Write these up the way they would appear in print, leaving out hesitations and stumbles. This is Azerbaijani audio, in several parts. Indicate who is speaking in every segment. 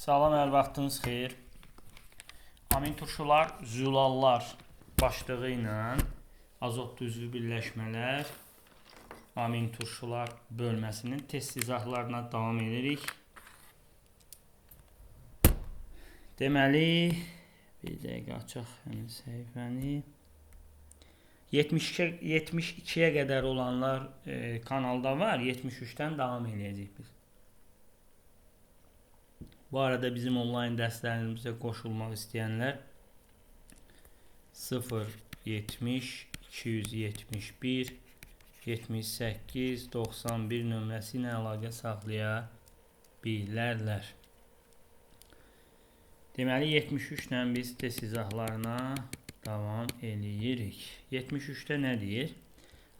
Speaker 1: Salam, hər vaxtınız xeyir. Amin turşular, zülallar başlığı ilə azot üzvü birləşmələr, amin turşular bölməsinin test izahlarına davam edirik. Deməli, bir dəqiqə açaq həmin səhifəni. 72-yə qədər olanlar kanalda var, 73-dən davam edəcəyik biz. Bu arada bizim onlayn dərslərimizə qoşulmaq istəyənlər 070 271 78 91 nömrəsi ilə əlaqə saxlaya bilərlər. Deməli 73 ilə biz test izahlarına davam edirik. 73-də nə deyir?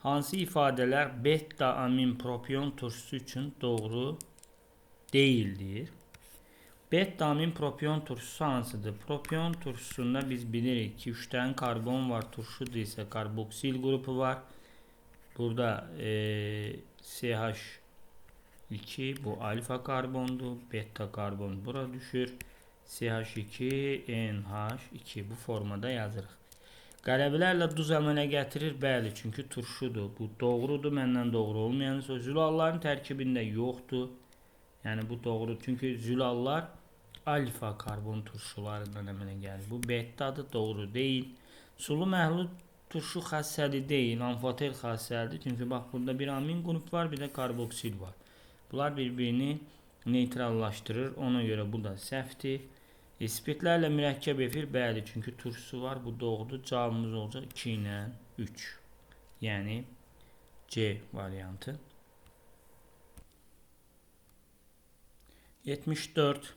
Speaker 1: Hansı ifadələr beta amin propion turşusu üçün doğru deyildir? Beta amin propion turşusu hansıdır? Propion turşusunda biz bilirik ki 3 dənə karbon var, turşudur isə karboksil qrupu var. Burada CH2 bu alfa karbondur, beta karbon bura düşür. CH2, NH2 bu formada yazırıq. Qələbələrlə duz əmələ gətirir, bəli, çünki turşudur. Bu doğrudur, məndən doğru olmayan söz. Zülalların tərkibində yoxdur. Yəni bu doğrudur, çünki zülallar alfa karbon turşularından əmələ gəlir. Bu betadır, doğru deyil. Sulu məhlul turşu xassəli deyil, amfoter xassəlidir. Çünki bax burada bir amin qrup var, bir də karboksil var. Bunlar bir-birini neytrallaşdırır. Ona görə bu da səhvdir. Spirtlərlə mürəkkəb efir, bəli, çünki turşusu var. Bu doğrudur. Cavabımız olacaq 2 ilə 3. Yəni C variantı. 74.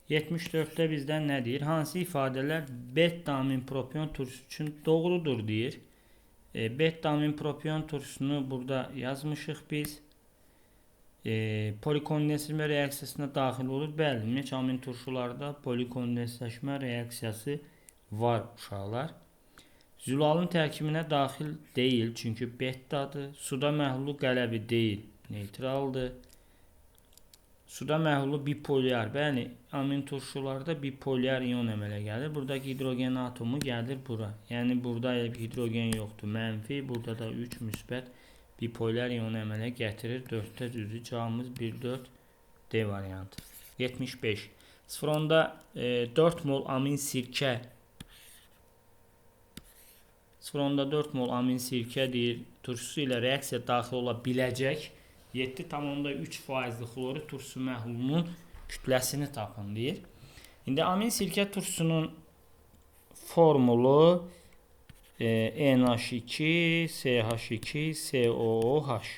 Speaker 1: 74'də bizdən nə deyir? Hansı ifadələr beta amin propion turşusu üçün doğrudur deyir. Beta amin propion turşusunu burada yazmışıq biz. Polikondensləşmə reaksiyasına daxil olur. Bəli, ümumiyyətlə amin turşularda polikondensləşmə reaksiyası var uşaqlar. Zülalın tərkibinə daxil deyil, çünki betadır. Suda məhlulu qələbi deyil, neytraldır. Suda məhlulu bipolyar, bəli, amin turşularda bipolyar ion əmələ gəlir. Buradakı hidrogen atomu gəlir bura. Yəni burada elə bir hidrogen yoxdur, mənfi. Burada da 3 müsbət bipolyar ion əmələ gətirir. 4-də düzdür. Cavabımız 1-4 D variantı. 75. 0,4 mol amin sirkə 0,4 mol amin sirkə deyir, turşusu ilə reaksiya daxil ola biləcək 7,3% xlorid turşusu məhlulunun kütləsini tapın deyir. İndi amin sirkə turşusunun formulu NH2, CH2, COOH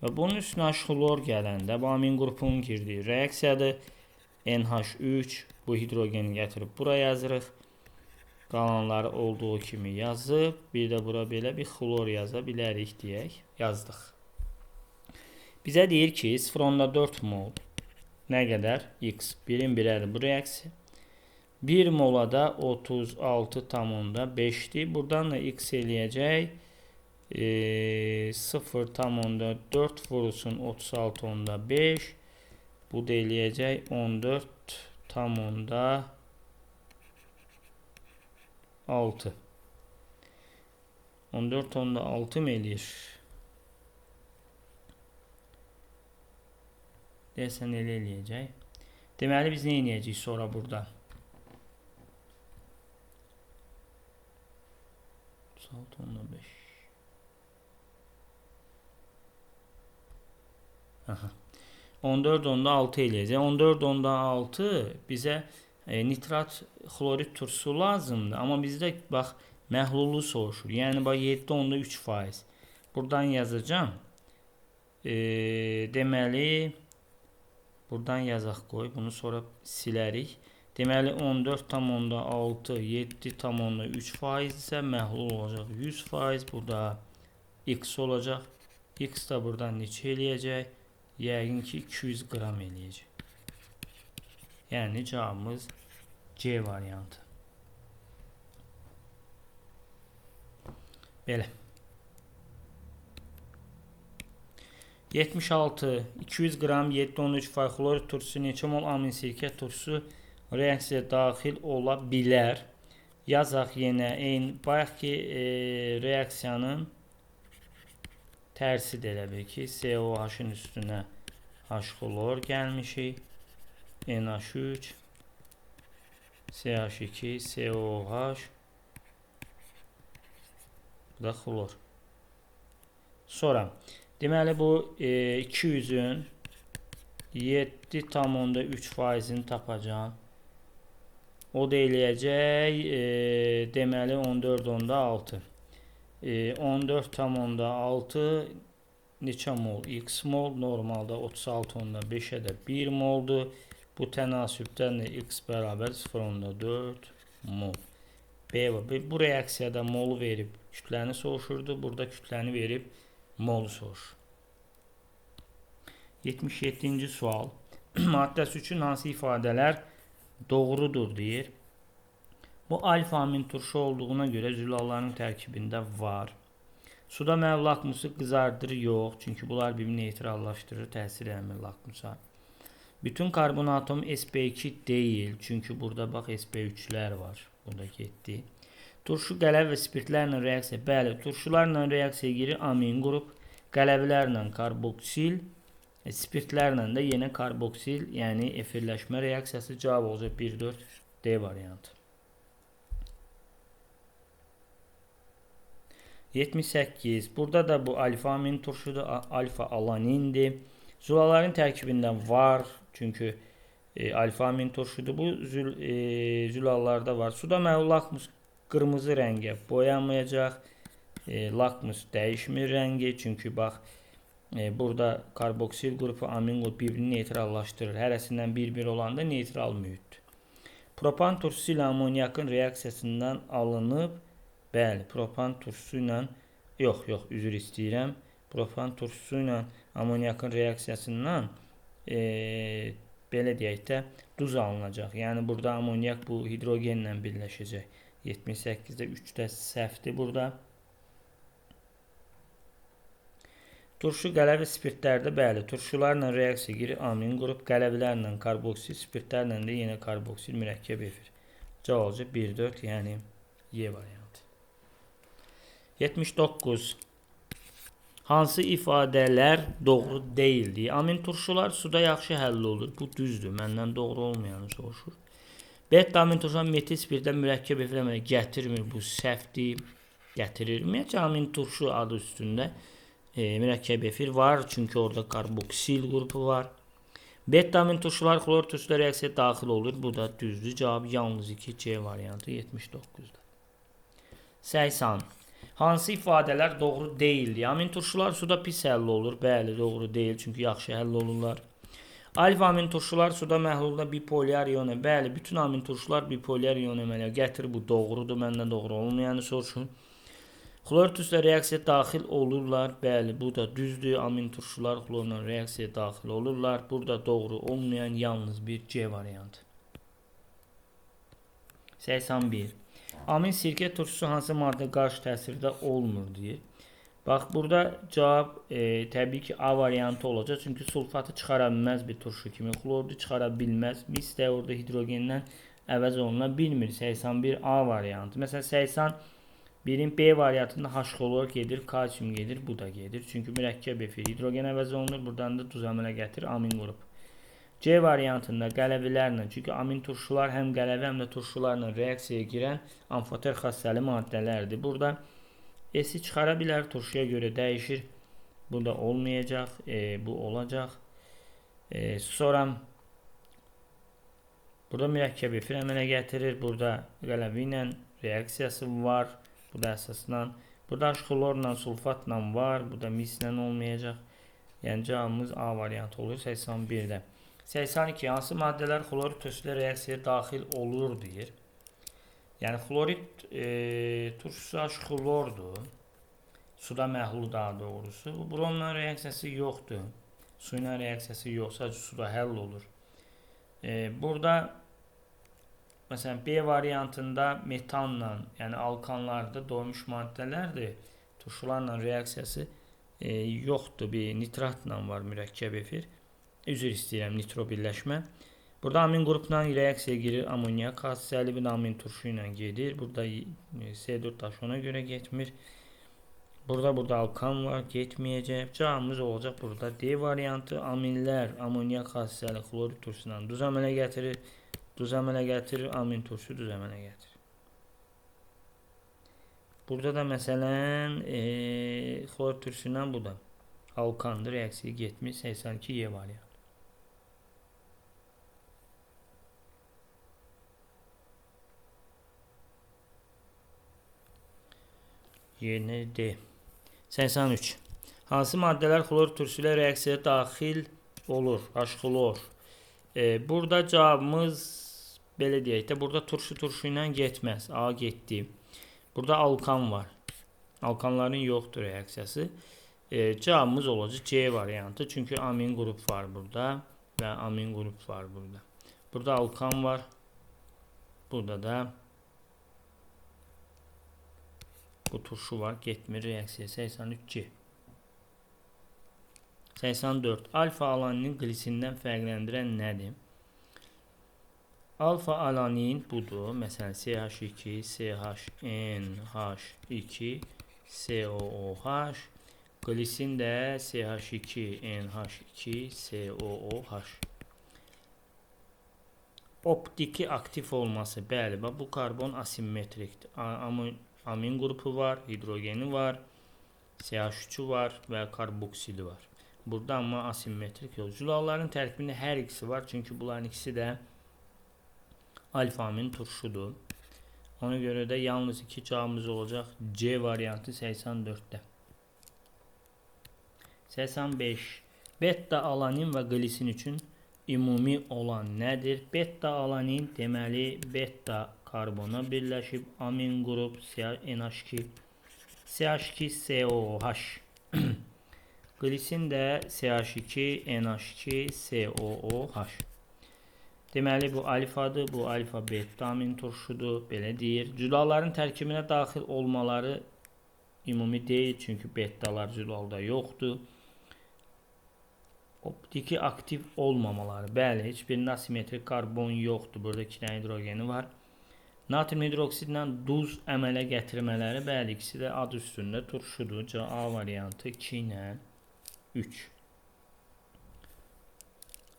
Speaker 1: və bunun üstünə H-xlor gələndə bu amin qrupunun girdiyi reaksiyadır. NH3 bu hidrogeni gətirib bura yazırıq. Qalanları olduğu kimi yazıb, bir də bura belə bir xlor yaza bilərik deyək, yazdıq. Bizə deyir ki 0,4 mol nə qədər? X 1-in 1-ədir bu reaksiya. 1 mola da 36,5'dir. Buradan da X eləyəcək 0,4 vurulsun 36,5. Bu da eləyəcək 14,6. 14,6 mı eləyir? Deyəsən elə eləyəcək. Deməli biz nə eləyəcəyik sonra burada? 6,5. Aha. 14,6 eləyəcək. 14,6 bizə nitrat xlorid turşusu lazımdır. Amma bizdə bax məhlulu soruşur. Yəni bax 7,3%. Buradan yazacağım. Deməli buradan yazaq qoy. Bunu sonra silərik. Deməli 14,6 7,3% isə məhlul olacaq 100%. Bu da X olacaq. X da buradan neçə eləyəcək? Yəqin ki 200 qram eləyəcək. Yəni cavabımız C variantı. Belə. 76 200 qram 713 xlorid turşusu neçə mol amin sirkə turşusu reaksiyaya daxil ola bilər. Yazaq yenə eyni bayaqki reaksiyanın tərsidir elə bil ki, COH-ın üstünə H-xlor gəlmişik. NH3 CH2 COH bu da xlor. Sonra deməli bu 200-ün 7,3%-ni tapacağım. O da eləyəcək deməli 14,6. 14,6 neçə mol? X mol normalda 36,5-ə də 1 moldur. Bu tənasübdən də X bərabər 0,4 mol. Bu reaksiyada molu verib kütləni soruşurdu. Burada kütləni verib molu soruşur. 77-ci sual. Maddəsi üçün hansı ifadələr doğrudur deyir. Bu alfa amin turşu olduğuna görə zülalların tərkibində var. Suda məvl lakmusu qızardır, yox. Çünki bunlar birbirini neytrallaşdırır, təsir eləmir lakmusa. Bütün karbon atom sp2 deyil. Çünki burada bax sp3'lər var. Burada getdi. Turşu qələv və spirtlərlə reaksiya. Bəli, turşularla reaksiya girir amin qrup. Qələvlərlə karboksil, spirtlərlə də yenə karboksil, yəni efirləşmə reaksiyası. Cavab olacaq 1,4D variantı. 78. Burada da bu alfa amin turşudur, alfa alanindir. Zulaların tərkibində var, çünki alfa amin turşudur. Bu zülallarda var. Suda məvl lakmus qırmızı rəngə boyanmayacaq. Lakmus dəyişmir rəngi, çünki bax burada karboksil qrupu amin qrupu birbirini neytrallaşdırır. Hərəsindən bir-bir olanda neytral mühitdir. Propan turşusu ilə amonyakın reaksiyasından alınıb. Bəli, propan turşusu ilə üzr istəyirəm. Propan turşusu ilə amonyakın reaksiyasından belə deyək də duz alınacaq. Yəni burada amonyak bu hidrogenlə birləşəcək. 78-də 3-də səhvdir burada. Turşu qələvi spirtlərdə bəli, turşularla reaksiya girir amin qrup, qələvlərlə karboksil, spirtlərlə də yenə karboksil mürəkkəb efir. Cavab olacaq 1,4, yəni Y variantı. 79. Hansı ifadələr doğru deyildi? Amin turşular suda yaxşı həll olur. Bu düzdür. Məndən doğru olmayanı soruşur. Beta amin turşular metil spirtdən mürəkkəb efirləməyə gətirmir. Bu səhvdir. Gətirir. Ümumiyyətcə amin turşu adı üstündə mürəkkəb efir var. Çünki orada karboksil qrupu var. Beta amin turşular xlor turşular reaksiyaya daxil olur. Bu da düzdür. Cavab yalnız 2C variantı 79'da. 80. Hansı ifadələr doğru deyildi? Amin turşular suda pis həll olur. Bəli, doğru deyil. Çünki yaxşı həll olurlar. Alfa amin turşular suda məhlulda bipolyar iyon. Bəli, bütün amin turşular bipolyar iyon əmələ gətirir. Bu doğrudur. Məndən doğru olmayanı soruşun. Xlor turşular reaksiyaya daxil olurlar. Bəli, bu da düzdür. Amin turşular xlorla reaksiyaya daxil olurlar. Burada doğru olmayan yalnız bir C variantı. 81. Amin sirkə turşusu hansı maddə qarşı təsirdə olmur deyir. Bax, burada cavab təbii ki A variantı olacaq. Çünki sulfatı çıxara bilməz bir turşu kimi. Xlordu çıxara bilməz. Mis də orada hidrogendən əvəz oluna bilmir. 81 A variantı. Məsələn, 81-in B variantında H-xlor gedir, kalsium gedir, bu da gedir. Çünki mürəkkəb efir hidrogen əvəz olunur. Buradan da duz əmələ gətirir amin qrup. C variantında qələvilərlə, çünki amin turşular həm qələvi, həm də turşularla reaksiyaya girən amfoter xassəli maddələrdir. Burada S-i çıxara bilər, turşuya görə dəyişir. Bu da olmayacaq, bu olacaq. Sonra burada mürəkkəb efir əmələ gətirir. Burada qələvi ilə reaksiyası var. Bu da əsasla. Burada H-xlorla, sulfatla var. Bu da mislə olmayacaq. Yəni cavabımız A variantı olur 81-də. 82. Hansı maddələr xlorid turşusu reaksiyaya daxil olur deyir. Yəni xlorid turşusu H-xlordur. Suda məhlul daha doğrusu. Bu bronla reaksiyası yoxdur. Su ilə reaksiyası yox, sadəcə suda həll olur. Burada məsələn B variantında metanla, yəni alkanlarda doymuş maddələrdir. Turşularla reaksiyası yoxdur, bir nitratla var mürəkkəb efir. Üzr istəyirəm, nitro birləşmə. Burada amin qrupla reaksiyaya girir amonyak xassəli, bir amin turşu ilə gedir. Burada C4 daşı ona görə getmir. Burada alkan var, getməyəcək. Cavabımız olacaq burada D variantı. Aminlər amonyak xassəli xlorid turşu ilə duz əmələ gətirir. Duz əmələ gətirir, amin turşu duz əmələ gətirir. Burada da məsələn xlorid turşu ilə bu da alkandır, reaksiya getmir. 82 Y variantı. Yeni D. 83. Hansı maddələr xlor turşu ilə reaksiyaya daxil olur? H-xlor. Burada cavabımız belə deyək də, burada turşu ilə getməz. A getdi. Burada alkan var. Alkanların yoxdur reaksiyası. Cavabımız olacaq C variantı. Çünki amin qrup var burada və amin qrup var burada. Burada alkan var. Burada da bu turşu var, getmir reaksiya. 83C. 84. Alfa alaninin qlisinindən fərqləndirən nədir? Alfa alanin budur. Məsələn, CH2, CHNH2, COOH. Glisin də CH2NH2, COOH. Optiki aktiv olması, bəli, bu karbon asimetrikdir. Amin qrupu var, hidrogeni var, CH3 var və karboksili var. Burada amma asimetrik yox. Zülalların tərkibində hər ikisi var. Çünki bunların ikisi də alfa amin turşudur. Ona görə də yalnız 2 cavabımız olacaq. C variantı 84'də. 85. Beta alanin və glisin üçün ümumi olan nədir? Beta alanin deməli beta karbona birləşib amin qrup NH2 CH2COOH. Glisin də CH2 NH2 COOH. Deməli bu alfadır, bu alfa beta amin turşudur, belə deyir. Zülalların tərkibinə daxil olmaları ümumi deyil, çünki betalar zülalda yoxdur. Optiki aktiv olmamaları, bəli, heç birində asimetrik karbon yoxdur. Burada 2 dənə hidrogeni var. Natrium hidroksidlə duz əmələ gətirmələri, bəli, ikisi də adı üstündə turşudur. A variantı 2 ilə 3.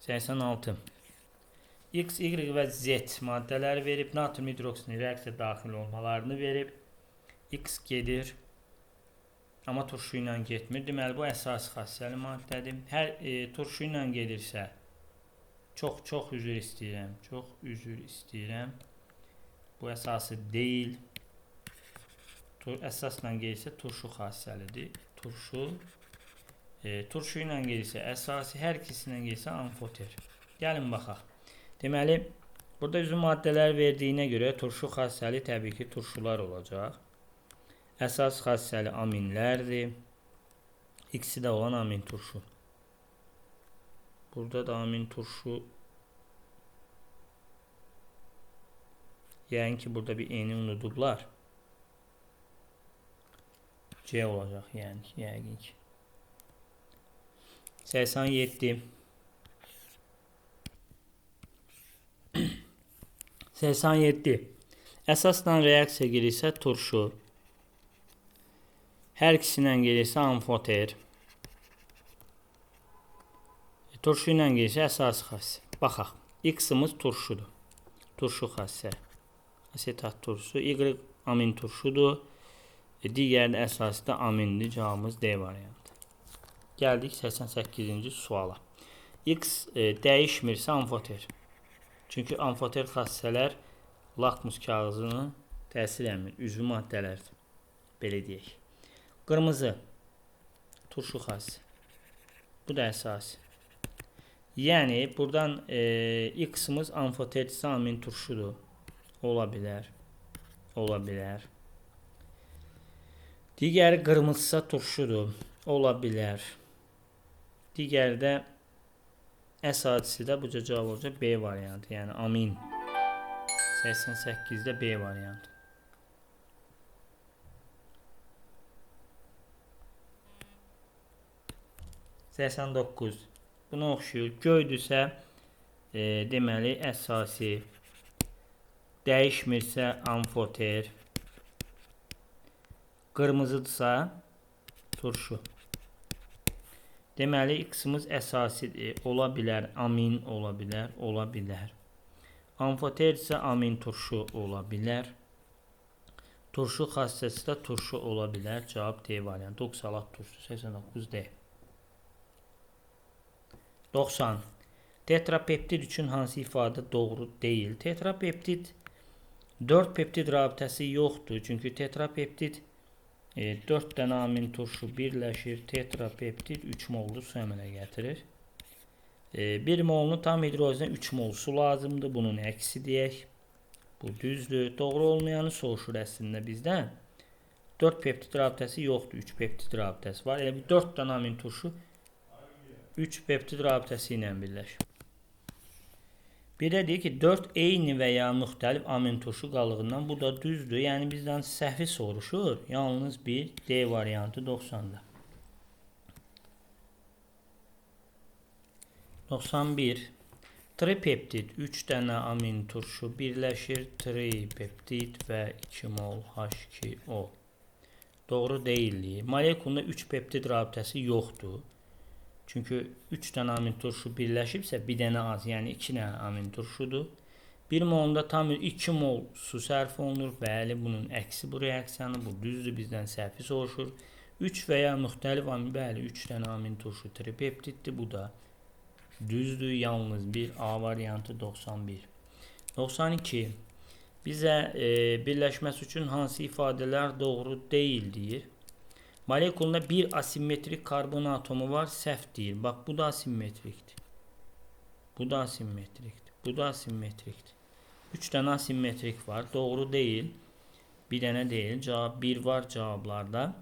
Speaker 1: 86. X, Y və Z maddələri verib, natrium hidroksidin reaksiya daxil olmalarını verib. X gedir, amma turşu ilə getmir. Deməli, bu əsas xassəli maddədir. Hər turşu ilə gedirsə, çox üzr istəyirəm. Bu əsası deyil. Əsasla gelirsə turşu xassəlidir. Turşu ilə gelirsə əsası, hər ikisindən gelirsə amfoter. Gəlin baxaq. Deməli, burada üzüm maddələr verdiyinə görə turşu xassəli təbii ki turşular olacaq. Əsas xassəli aminlərdir. İkisi də olan amin turşu. Burada da amin turşu. Yəni ki, burada bir eni unudublar. C olacaq, yəni yəqin ki. 87. 87. Əsasla reaksiya gelirsə turşu. Hər ikisindən gelirsə amfoter. Turşu ilə gelirsə əsas xassə. Baxaq. X-ımız turşudur. Turşu xassə. Asetat turşusu. Y amin turşudur. Digər əsası da amindir. Cavabımız D variantı. Gəldik 88-ci suala. X dəyişmirsə amfoter. Çünki amfoter xassələr lakmus kağızını təsir etmir. Üzvü maddələrdir. Belə deyək. Qırmızı turşu xassə. Bu da əsası. Yəni buradan X-ımız amfoterdirsə amin turşudur. Ola bilər. Ola bilər. Digəri qırmızısa turşudur. Ola bilər. Digəri də əsasisi də bu cavab olacaq B variantı. Yəni amin. 88'də B variantı. 89. Buna oxşuyur. Göydürsə deməli əsasi. Dəyişmirsə amfoter. Qırmızıdırsa turşu. Deməli x-imiz əsasidir. Ola bilər amin, ola bilər, ola bilər. Amfoter isə amin turşu ola bilər. Turşu xassəsi də turşu ola bilər. Cavab D variantı. Oksalat turşu 89 D. 90. Tetrapeptid üçün hansı ifadə doğru deyil? Tetrapeptid 4 peptid rabitəsi yoxdur. Çünki tetrapeptid 4 dənə amin turşu birləşir. Tetrapeptid 3 mollu su əmələ gətirir. 1 molunu tam hidrojenə 3 mol su lazımdır. Bunun əksi deyək. Bu düzdür. Doğru olmayanı soruşur əslində bizdən. 4 peptid rabitəsi yoxdur. 3 peptid rabitəsi var. Elə bir 4 dənə amin turşu 3 peptid rabitəsi ilə birləşir. Bir də deyir ki, 4 eyni və ya müxtəlif amin turşu qalığından, bu da düzdür. Yəni bizdən səhvi soruşur. Yalnız bir D variantı 90-da. 91. Tripeptid 3 dənə amin turşu birləşir. Tripeptid və 2 mol H2O. Doğru deyildir. Molekulunda 3 peptid rabitəsi yoxdur. Çünki 3 dənə amin turşu birləşibsə, bir dənə az, yəni 2 dənə amin turşudur. 1 molunda tam 2 mol su sərf olunur. Bəli, bunun əksi bu reaksiyanı, bu düzdür, bizdən səhvi soruşur. 3 və ya müxtəlif amin, bəli, 3 dənə amin turşu tripeptiddir, bu da düzdür, yalnız bir A variantı 91. 92. Bizə birləşməsi üçün hansı ifadələr doğru deyil deyir. Molekulunda bir asimetrik karbon atomu var, səhv deyil. Bax, bu da asimetrikdir. Bu da asimetrikdir. Bu da asimetrikdir. 3 dənə asimetrik var. Doğru deyil. Bir dənə deyil. Cavab 1 var cavablarda.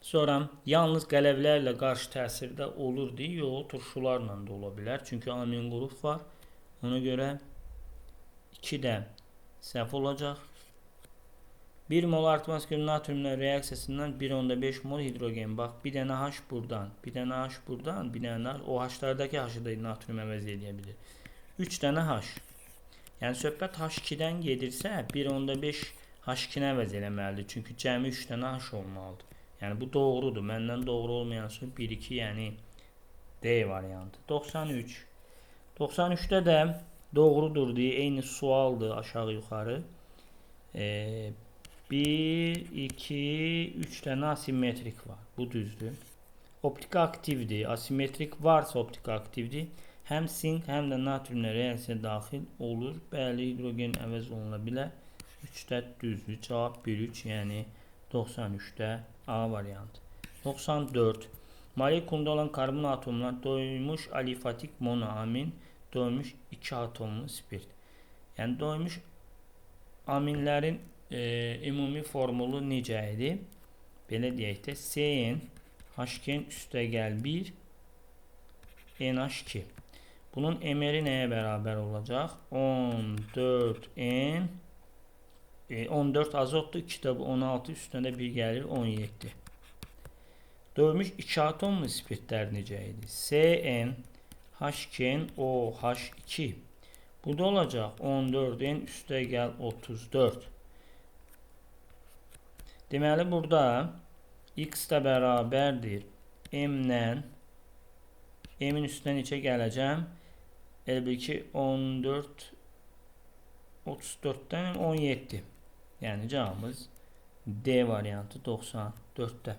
Speaker 1: Sonra yalnız qələvlərlə qarşı təsirdə olur deyə, yox, turşularla da ola bilər. Çünki amin qrup var. Ona görə 2 də səhv olacaq. 1 mol atmosfer natriumla reaksiyasından 1,5 mol hidrogen. Bax, bir dənə H buradan, bir dənə H buradan, bir dənə o H-lardakı H-ı da natrium əvəz edə bilir. 3 dənə H. Yəni söhbət H2-dən gedirsə, 1,5 H2-ni əvəz eləməlidir. Çünki cəmi 3 dənə H olmalıdır. Yəni bu doğrudur. Məndən doğru olmayan son 1-2, yəni D variantı. 93. 93-də də doğrudur deyə eyni sualdır aşağı-yuxarı. 1, 2, 3 dənə asimetrik var. Bu düzdür. Optik aktivdir. Asimetrik varsa optik aktivdir. Həm sink, həm də natriumla reaksiya daxil olur. Bəli, hidrogen əvəz oluna bilər. 3-də düzdür. Cavab 1-3, yəni 93-də A variantı. 94. Molekulunda olan karbon atomlar doymuş alifatik monoamin, doymuş 2 atomlu spirt. Yəni doymuş aminlərin ümumi formulu necə idi? Belə deyək də, CN H2 üstəgəl 1 NH2. Bunun emeri nəyə bərabər olacaq? 14N 14 azotdur, 2 də 16, üstünə də 1 gəlir 17. Doymuş 2 atomlu spirtlər necə idi? CN H2OH2. Bu da olacaq 14N üstəgəl 34. Deməli, burada x də bərabərdir m-lə, m-in üstünə neçə gələcəm? Elə bil ki, 14, 34-dən 17. Yəni, cavabımız D variantı 94-də.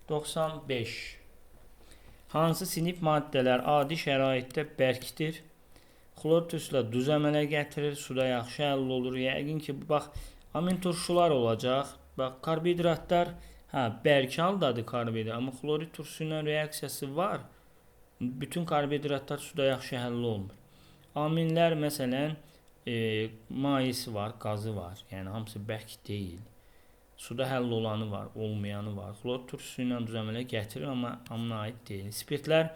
Speaker 1: 95. Hansı sinif maddələr adi şəraitdə bərkdir? Xlor turşusu duz əmələ gətirir, suda yaxşı həll olur. Yəqin ki, bax, amin turşular olacaq. Bax, karbohidratlar, bərk haldadır karbohidrat, amma xlorid turşusu ilə reaksiyası var. Bütün karbohidratlar suda yaxşı həll olmur. Aminlər, məsələn, maisi var, qazı var. Yəni, hamısı bərk deyil. Suda həll olanı var, olmayanı var. Xlorid turşusu ilə duz əmələ gətirir, amma amına aid deyil. Spirtlər,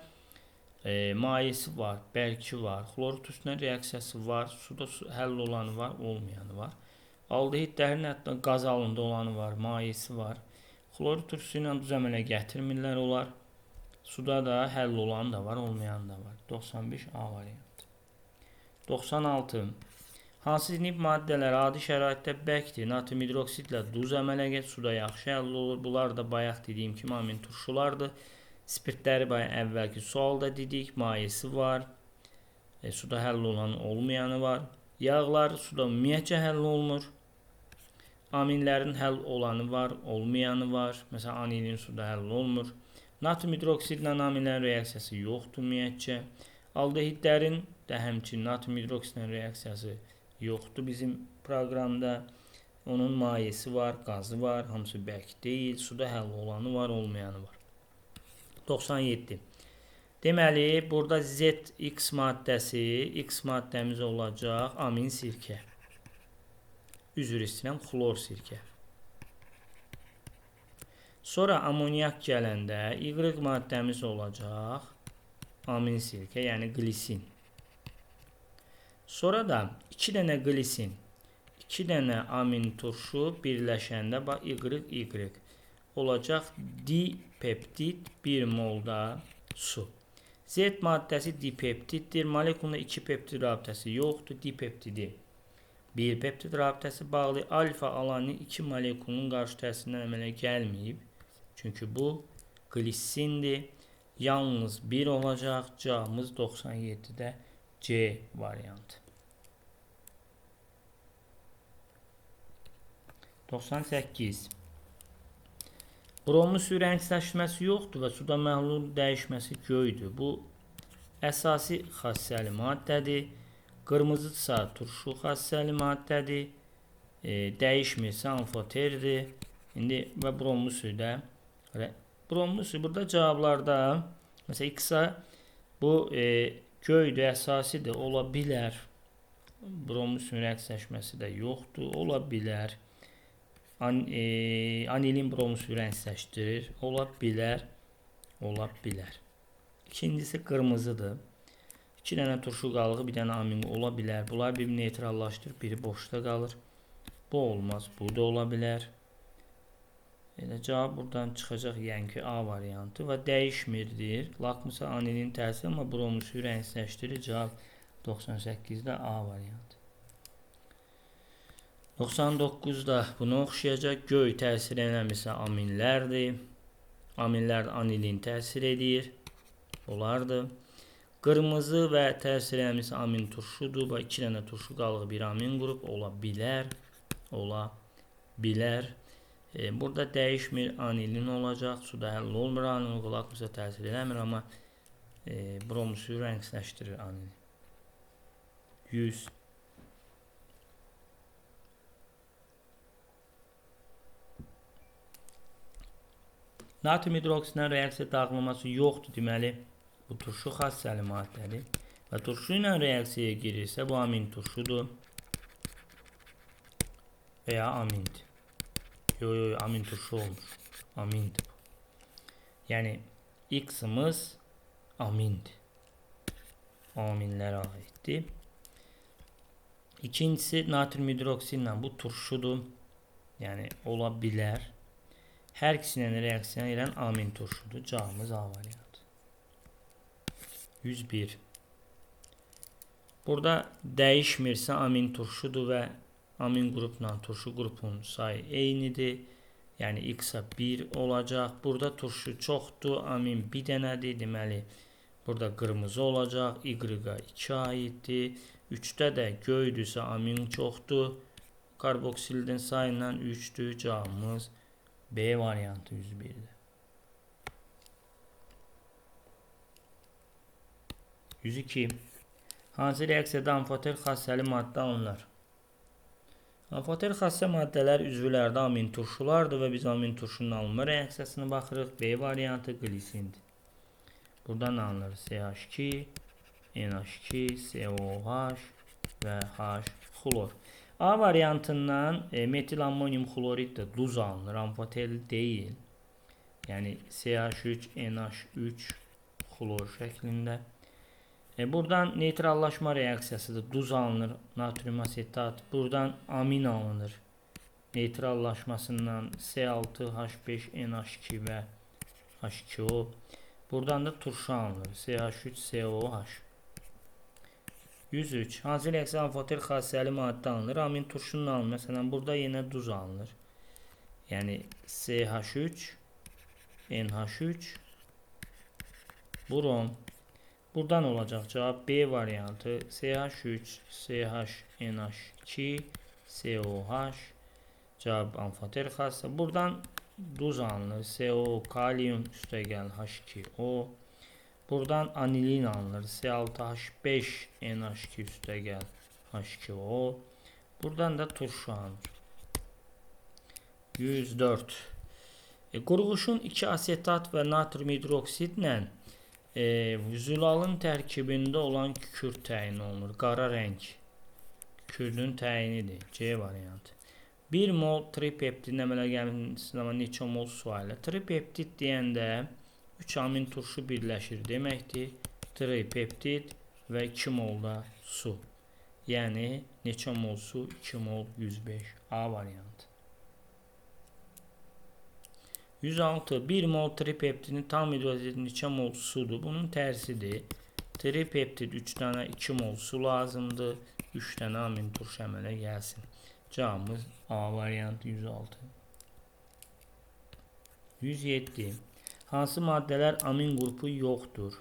Speaker 1: maisi var, bərki var. Xlorid turşusu reaksiyası var, suda həll olanı var, olmayanı var. Aldehidlərin hətta qaz halında olanı var, maisi var. Xlor turşusu ilə duz əmələ gətirmirlər onlar. Suda da həll olan da var, olmayan da var. 95 A variantı. 96. Hansı sinif maddələr adi şəraitdə bərkdir? Natrium hidroksidlə duz əmələ gətirir, suda yaxşı həll olur. Bunlar da bayaq dediyim kimi amin turşulardır. Spirtləri bayaq əvvəlki sualda dedik, mayesi var. Suda həll olan, olmayanı var. Yağlar suda ümumiyyətcə həll olunur. Aminlərin həll olanı var, olmayanı var. Məsələn, anilin suda həll olmur. Natrium hidroksidlə aminlərin reaksiyası yoxdur ümumiyyətcə. Aldehidlərin də həmçinin natrium hidroksidlə reaksiyası yoxdur bizim proqramda. Onun mayesi var, qazı var, hamısı bərk deyil. Suda həll olanı var, olmayanı var. 97. Deməli, burada ZX maddəsi, X maddəmiz olacaq amin sirkə. Üzr istəyirəm, xlor sirkə. Sonra amoniak gələndə Y maddəmiz olacaq amin sirkə, yəni glisin. Sonra da 2 dənə glisin, 2 dənə amin turşu birləşəndə Y olacaq dipeptid 1 molda su. Z maddəsi dipeptiddir. Molekulunda 2 peptid rabitəsi yoxdur. Dipeptidi bir peptid rabitəsi bağlı. Alfa alanı 2 molekulun qarşı təsirindən əmələ gəlməyib. Çünki bu glisindir. Yalnız 1 olacaq. Cavabımız 97-də C variantı. 98. Bromlu su rəngsləşməsi yoxdur və suda məhlul dəyişməsi göydür. Bu əsasi xassəli maddədir. Qırmızıdsa turşu xassəli maddədir. Dəyişmirsə amfoterdir. İndi və bromlu suda bromlu su burada cavablarda məsələn X-a bu göydür, əsasidir, ola bilər. Bromlu su rəngsləşməsi də yoxdur, ola bilər. Anilin bromlu suyu rəngsləşdirir. Ola bilər. Ola bilər. İkincisi qırmızıdır. 2 dənə turşu qalığı, bir dənə amin ola bilər. Bunlar bir neytrallaşdırır, biri boşda qalır. Bu olmaz. Bu da ola bilər. Cavab buradan çıxacaq, yəni ki A variantı və dəyişmirdir. Lakmusa anilin təsiri, amma bromlu suyu rəngsləşdirir. Cavab 98-də A variantı. 99-da buna oxşayacaq. Göy təsir eləmirsə aminlərdir. Aminlər anilin təsir edir. Onlardır. Qırmızı və təsir eləmirsə amin turşudur. Və 2 dənə turşu qalığı bir amin qrup ola bilər. Ola bilər. Burada dəyişmir, anilin olacaq. Suda həll olmur anilin. Lakmusa təsir eləmir, amma bromlu suyu rəngsləşdirir anilin. 100. Natrium hidroksidlə reaksiya dağılması yoxdur. Deməli, bu turşu xassəli maddədir. Və turşu ilə reaksiyaya girirsə, bu amin turşudur. Və ya amindir. Yox, amin turşu olmur. Amindir. Yəni, X-ımız amindir. Aminlərə aiddir. İkincisi, natrium hidroksidlə bu turşudur. Yəni, ola bilər. Hər ikisinin reaksiya edən amin turşudur. Cavabımız A variantı. 101. Burada dəyişmirsə amin turşudur və amin qrupla turşu qrupunun sayı eynidir. Yəni X-a 1 olacaq. Burada turşu çoxdur. Amin bir dənədir. Deməli, burada qırmızı olacaq. Y-a 2 aiddir. 3-də də göydürsə amin çoxdur. Karboksilin sayından 3-dür. Cavabımız B variantı 101'də. 102. Hansı reaksiyada amfoter xassəli maddə alınır? Amfoter xassə maddələr üzvlərdə amin turşulardır və biz amin turşunun alınma reaksiyasına baxırıq. B variantı glisindir. Buradan alınır CH2, NH2, COH və H xlor. A variantından metil ammonium xlorid də duz alınır, amfoter deyil. Yəni CH3, NH3 xlor şəklində. Buradan neytrallaşma reaksiyasıdır. Duz alınır, natrium asetat. Buradan amin alınır. neytrallaşmasından C6H5NH2 və H2O. Buradan da turşu alınır. CH3COH. 103. Hansı reaksiya amfoter xassəli maddə alınır? Amin turşunun alınır. Məsələn, burada yenə duz alınır. Yəni CH3 NH3 boron. Buradan olacaq cavab B variantı. CH3 CHNH2 COH. Cavab amfoter xassa. Buradan duz alınır. CO kalium üstəgəl H2O. Buradan anilin alınır. C6H5NH2 üstəgəl H2O. Buradan da turşu alınır. 104. Qurğuşun 2 asetat və natrium hidroksidlə zülalın tərkibində olan kükürt təyin olunur. Qara rəng kükürdün təyinidir. C variantı. 1 mol tripeptid əmələ gəlməsində neçə mol su ayrılır? Tripeptid deyəndə 3 amin turşu birləşir deməkdir. Tripeptid və 2 mol da su. Yəni neçə mol su? 2 mol 105. A variantı. 106. 1 mol tripeptidin tam hidrolizi neçə mol sudur? Bunun tərsidir. Tripeptid 3 dənə 2 mol su lazımdır. 3 dənə amin turşu əmələ gəlsin. Cavabımız A variantı 106. 107. Hansı maddələr amin qrupu yoxdur?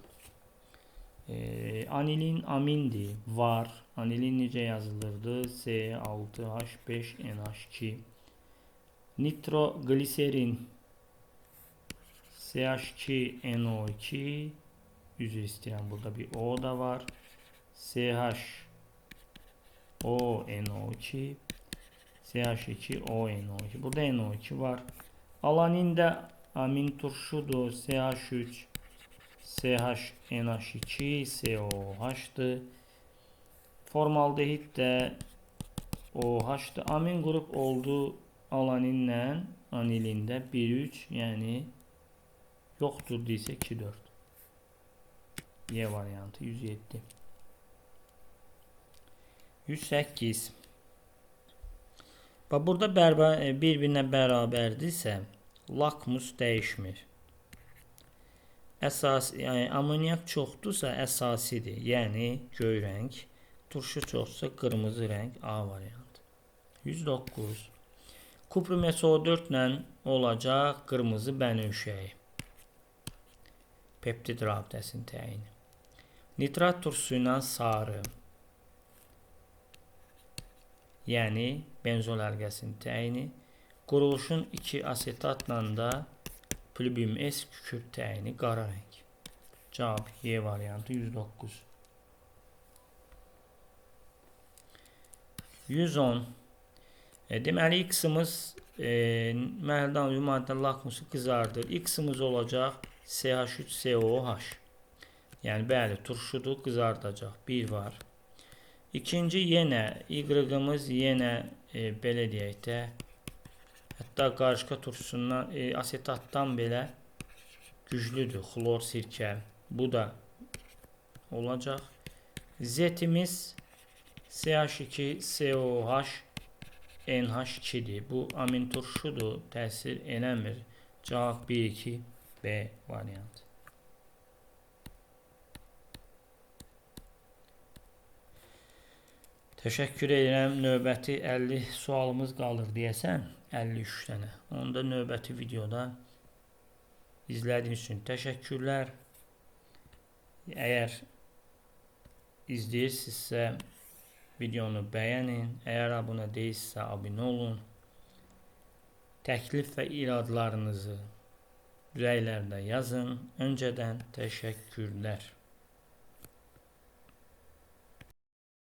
Speaker 1: Anilin amindir. Var. Anilin necə yazılırdı? C6H5NH2. Nitrogliserin CH2NO2. Üzr istəyirəm. Burada bir O da var. CHONO2. CH2ONO2. Burada NO2 var. Alanində amin turşudur. CH3 CHNH2 COH'dır. Formaldehid də OH'dır. Amin qrup oldu alaninlə anilində 1-3, yəni yoxdur deysə 2-4. Y variantı 107. 108. Burada bir-birinə bərabərdirsə lakmus dəyişmir. Yəni amoniak çoxdursa əsasidir. Yəni göy rəng. Turşu çoxsa qırmızı rəng. A variantı. 109. Kuprum SO4 ilə olacaq qırmızı bənövşəyi. Peptid rabitəsinin təyini. Nitrat turşusu ilə sarı. Yəni benzol əlqəsinin təyini. Quruluşun 2 asetatla da plübium S kükürt təyini qara rəng. Cavab Y variantı 109. 110. Deməli X-ımız məhəldən maddə lakmusu qızardır. X-ımız olacaq CH3COH. Yəni bəli turşudur, qızardacaq. 1 var. İkinci yenə Y-ımız yenə belə deyək də, hətta qarışqa turşusundan, asetatdan belə güclüdür. Xlor sirkə. Bu da olacaq. Z-imiz CH2COH NH2'dir. Bu amin turşudur. Təsir eləmir. Cavab 1-2 B variantı. Təşəkkür edirəm. Növbəti 50 sualımız qalır deyəsən. 53 dənə. Onu da növbəti videoda izlədiyiniz üçün təşəkkürlər. Əgər izləyirsinizsə videonu bəyənin. Əgər abunə deyilsə abunə olun. Təklif və iradlarınızı rəylərdə yazın. Öncədən təşəkkürlər.